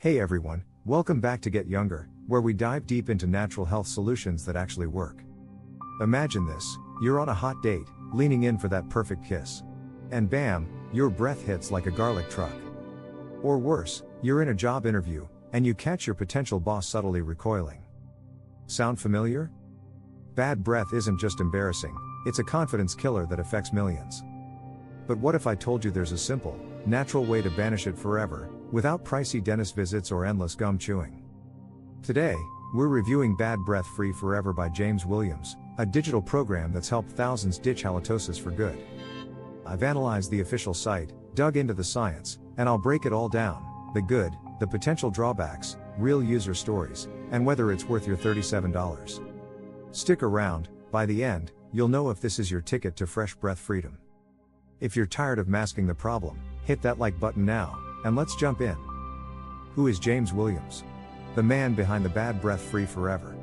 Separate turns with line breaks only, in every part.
Hey everyone, welcome back to Get Younger, where we dive deep into natural health solutions that actually work. Imagine this, you're on a hot date, leaning in for that perfect kiss. And bam, your breath hits like a garlic truck. Or worse, you're in a job interview, and you catch your potential boss subtly recoiling. Sound familiar? Bad breath isn't just embarrassing, it's a confidence killer that affects millions. But what if I told you there's a simple, natural way to banish it forever, without pricey dentist visits or endless gum chewing? Today, we're reviewing Bad Breath Free Forever by James Williams, a digital program that's helped thousands ditch halitosis for good. I've analyzed the official site, dug into the science, and I'll break it all down: the good, the potential drawbacks, real user stories, and whether it's worth your $37. Stick around, by the end, you'll know if this is your ticket to fresh breath freedom. If you're tired of masking the problem, hit that like button now, and let's jump in. Who is James Williams? The man behind the Bad Breath Free Forever.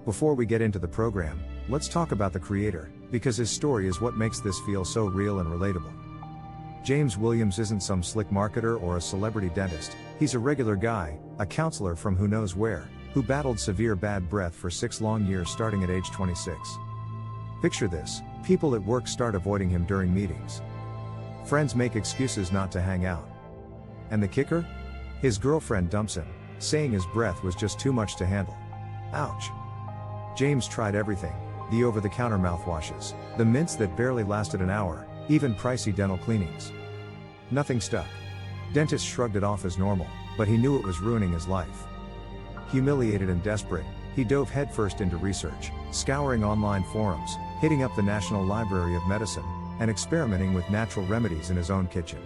Before we get into the program, let's talk about the creator, because his story is what makes this feel so real and relatable. James Williams isn't some slick marketer or a celebrity dentist, he's a regular guy, a counselor from who knows where, who battled severe bad breath for 6 long years starting at age 26. Picture this, people at work start avoiding him during meetings. Friends make excuses not to hang out. And the kicker? His girlfriend dumps him, saying his breath was just too much to handle. Ouch. James tried everything: the over-the-counter mouthwashes, the mints that barely lasted an hour, even pricey dental cleanings. Nothing stuck. Dentists shrugged it off as normal, but he knew it was ruining his life. Humiliated and desperate, he dove headfirst into research, scouring online forums, hitting up the National Library of Medicine, and experimenting with natural remedies in his own kitchen.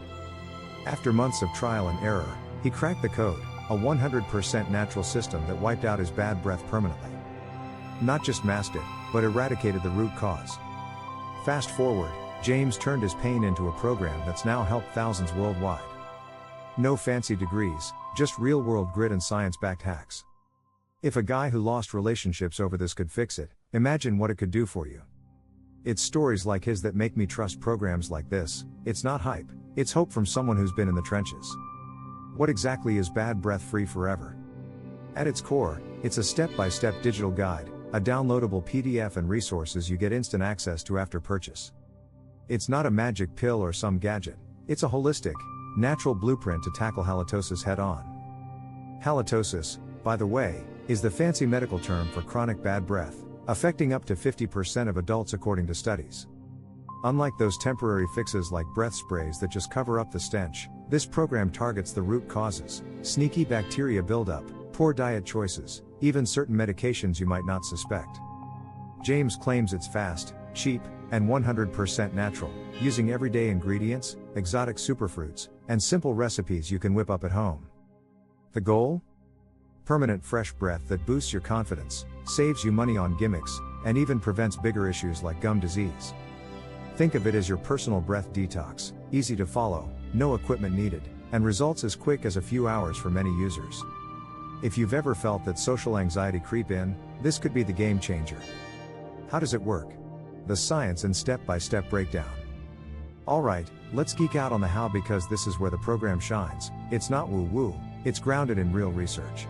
After months of trial and error, he cracked the code: a 100% natural system that wiped out his bad breath permanently. Not just masked it, but eradicated the root cause. Fast forward, James turned his pain into a program that's now helped thousands worldwide. No fancy degrees, just real-world grit and science-backed hacks. If a guy who lost relationships over this could fix it, imagine what it could do for you. It's stories like his that make me trust programs like this. It's not hype, it's hope from someone who's been in the trenches. What exactly is Bad Breath Free Forever? At its core, it's a step-by-step digital guide, a downloadable PDF and resources you get instant access to after purchase. It's not a magic pill or some gadget, it's a holistic, natural blueprint to tackle halitosis head-on. Halitosis, by the way, is the fancy medical term for chronic bad breath, affecting up to 50% of adults according to studies. Unlike those temporary fixes like breath sprays that just cover up the stench, this program targets the root causes: sneaky bacteria buildup, poor diet choices, even certain medications you might not suspect. James claims it's fast, cheap, and 100% natural, using everyday ingredients, exotic superfruits, and simple recipes you can whip up at home. The goal? Permanent fresh breath that boosts your confidence, saves you money on gimmicks, and even prevents bigger issues like gum disease. Think of it as your personal breath detox, easy to follow, no equipment needed, and results as quick as a few hours for many users. If you've ever felt that social anxiety creep in, this could be the game changer. How does it work? The science and step-by-step breakdown. Alright, let's geek out on the how, because this is where the program shines. It's not woo-woo, it's grounded in real research.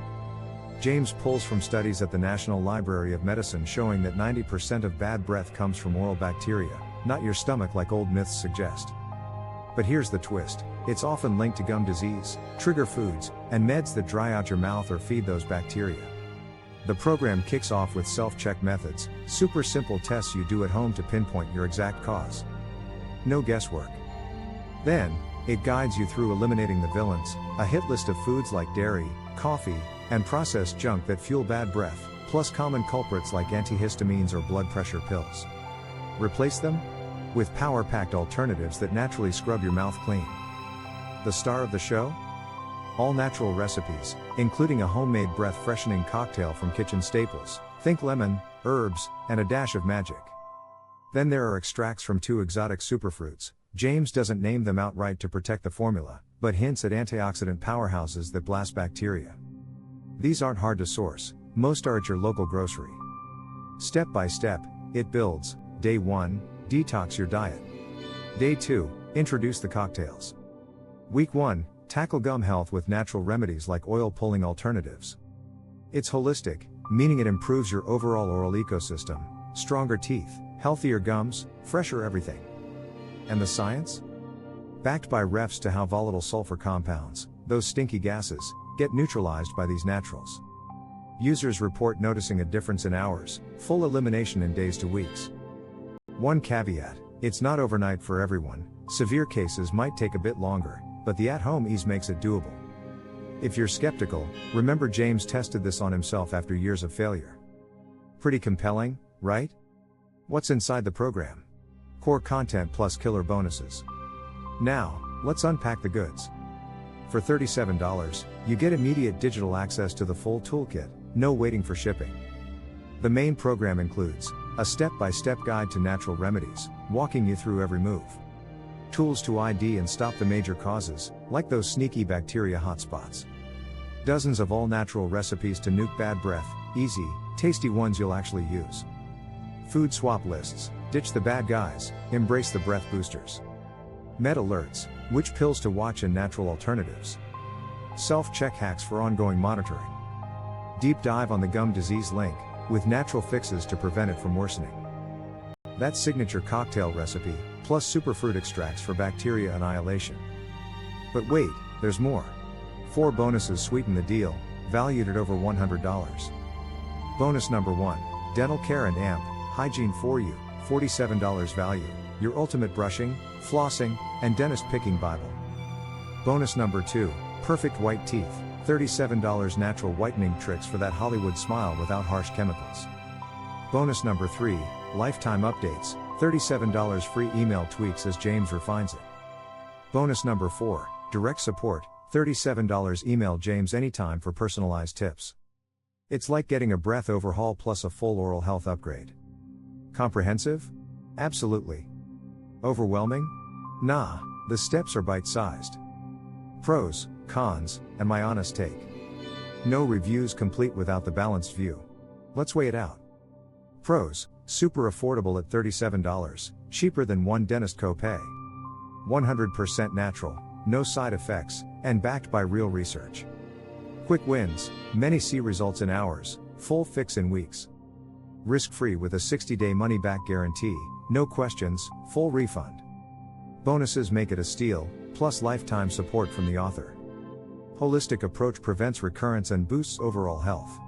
James pulls from studies at the National Library of Medicine showing that 90% of bad breath comes from oral bacteria, not your stomach like old myths suggest. But here's the twist: it's often linked to gum disease, trigger foods, and meds that dry out your mouth or feed those bacteria. The program kicks off with self-check methods, super simple tests you do at home to pinpoint your exact cause. No guesswork. Then, it guides you through eliminating the villains, a hit list of foods like dairy, coffee, and processed junk that fuel bad breath, plus common culprits like antihistamines or blood pressure pills. Replace them with power-packed alternatives that naturally scrub your mouth clean. The star of the show? All natural recipes, including a homemade breath-freshening cocktail from kitchen staples. Think lemon, herbs, and a dash of magic. Then there are extracts from 2 exotic superfruits. James doesn't name them outright to protect the formula, but hints at antioxidant powerhouses that blast bacteria. These aren't hard to source, most are at your local grocery. Step by step, it builds. Day 1, detox your diet. Day 2, introduce the cocktails. Week 1, Tackle gum health with natural remedies like oil pulling alternatives. It's holistic, meaning it improves your overall oral ecosystem, stronger teeth, healthier gums, fresher everything. And the science? Backed by refs to how volatile sulfur compounds, those stinky gases, get neutralized by these naturals. Users report noticing a difference in hours, full elimination in days to weeks. One caveat, it's not overnight for everyone, severe cases might take a bit longer, but the at-home ease makes it doable. If you're skeptical, remember James tested this on himself after years of failure. Pretty compelling, right? What's inside the program? Core content plus killer bonuses. Now, let's unpack the goods. For $37, you get immediate digital access to the full toolkit, no waiting for shipping. The main program includes a step-by-step guide to natural remedies, walking you through every move. Tools to ID and stop the major causes, like those sneaky bacteria hotspots. Dozens of all-natural recipes to nuke bad breath, easy, tasty ones you'll actually use. Food swap lists, ditch the bad guys, embrace the breath boosters. Med alerts, which pills to watch and natural alternatives. Self-check hacks for ongoing monitoring. Deep dive on the gum disease link, with natural fixes to prevent it from worsening. That signature cocktail recipe, plus superfruit extracts for bacteria annihilation. But wait, there's more. 4 bonuses sweeten the deal, valued at over $100. Bonus number 1, Dental Care and AMP, Hygiene for You, $47 value, your ultimate brushing, flossing, and dentist picking Bible. Bonus number 2, Perfect White Teeth, $37 natural whitening tricks for that Hollywood smile without harsh chemicals. Bonus number 3, Lifetime Updates, $37 free email tweaks as James refines it. Bonus number 4, Direct Support, $37 email James anytime for personalized tips. It's like getting a breath overhaul plus a full oral health upgrade. Comprehensive? Absolutely. Overwhelming? Nah, the steps are bite-sized. Pros, cons, and my honest take. No reviews complete without the balanced view. Let's weigh it out. Pros, super affordable at $37, cheaper than one dentist copay. 100% natural, no side effects, and backed by real research. Quick wins, many see results in hours, full fix in weeks. Risk-free with a 60-day money-back guarantee, no questions, full refund. Bonuses make it a steal, plus lifetime support from the author. Holistic approach prevents recurrence and boosts overall health.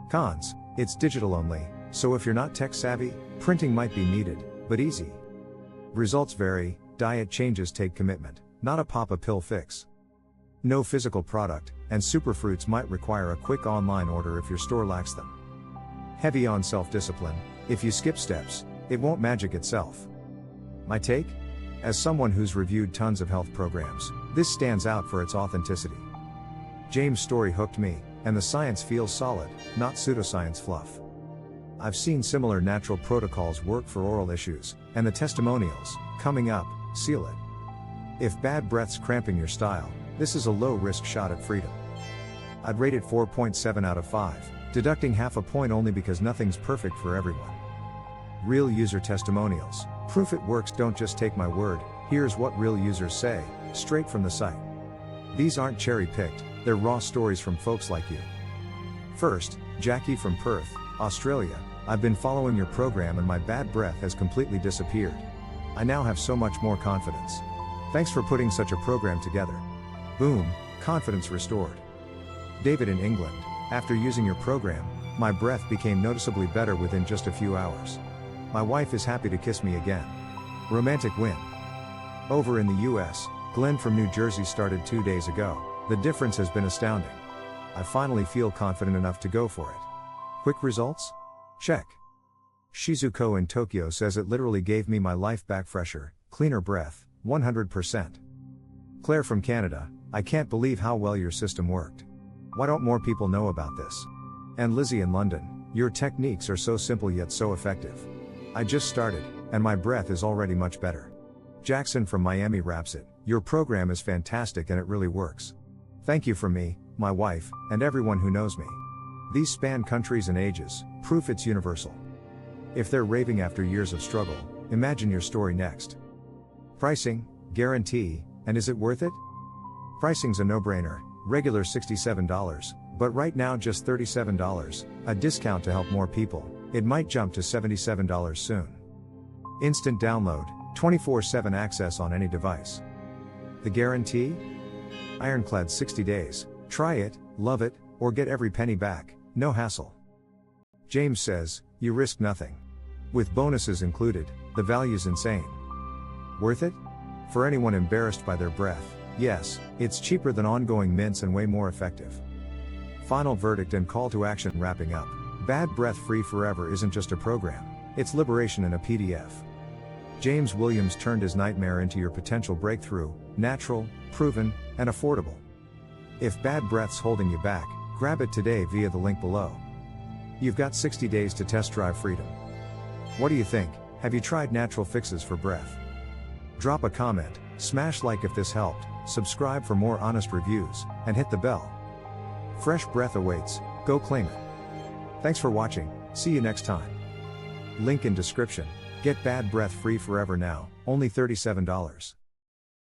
Cons, it's digital only, so if you're not tech savvy, printing might be needed, but easy. Results vary, diet changes take commitment, not a pop-a-pill fix. No physical product, and superfruits might require a quick online order if your store lacks them. Heavy on self-discipline, if you skip steps, it won't magic itself. My take? As someone who's reviewed tons of health programs, this stands out for its authenticity. James' story hooked me, and the science feels solid, not pseudoscience fluff. I've seen similar natural protocols work for oral issues, and the testimonials, coming up, seal it. If bad breath's cramping your style, this is a low-risk shot at freedom. I'd rate it 4.7 out of 5, deducting half a point only because nothing's perfect for everyone. Real user testimonials, proof it works. Don't just take my word, here's what real users say, straight from the site. These aren't cherry-picked, they're raw stories from folks like you. First, Jackie from Perth, Australia. I've been following your program and my bad breath has completely disappeared. I now have so much more confidence. Thanks for putting such a program together. Boom, confidence restored. David in England, after using your program, my breath became noticeably better within just a few hours. My wife is happy to kiss me again. Romantic win. Over in the US, Glenn from New Jersey started 2 days ago. The difference has been astounding. I finally feel confident enough to go for it. Quick results? Check. Shizuko in Tokyo says it literally gave me my life back, fresher, cleaner breath, 100%. Claire from Canada, I can't believe how well your system worked. Why don't more people know about this? And Lizzie in London, your techniques are so simple yet so effective. I just started, and my breath is already much better. Jackson from Miami wraps it, your program is fantastic and it really works. Thank you from me, my wife, and everyone who knows me. These span countries and ages, proof it's universal. If they're raving after years of struggle, imagine your story next. Pricing, guarantee, and is it worth it? Pricing's a no-brainer, regular $67, but right now just $37, a discount to help more people. It might jump to $77 soon. Instant download, 24/7 access on any device. The guarantee? Ironclad 60 days, try it, love it, or get every penny back, no hassle. James says, you risk nothing. With bonuses included, the value's insane. Worth it? For anyone embarrassed by their breath, yes, it's cheaper than ongoing mints and way more effective. Final verdict and call to action. Wrapping up, Bad Breath Free Forever isn't just a program, it's liberation in a PDF. James Williams turned his nightmare into your potential breakthrough, natural, proven, and affordable. If bad breath's holding you back, grab it today via the link below. You've got 60 days to test drive freedom. What do you think? Have you tried natural fixes for breath? Drop a comment, smash like if this helped, subscribe for more honest reviews, and hit the bell. Fresh breath awaits, go claim it. Thanks for watching, see you next time. Link in description. Get Bad Breath Free Forever now, only $37.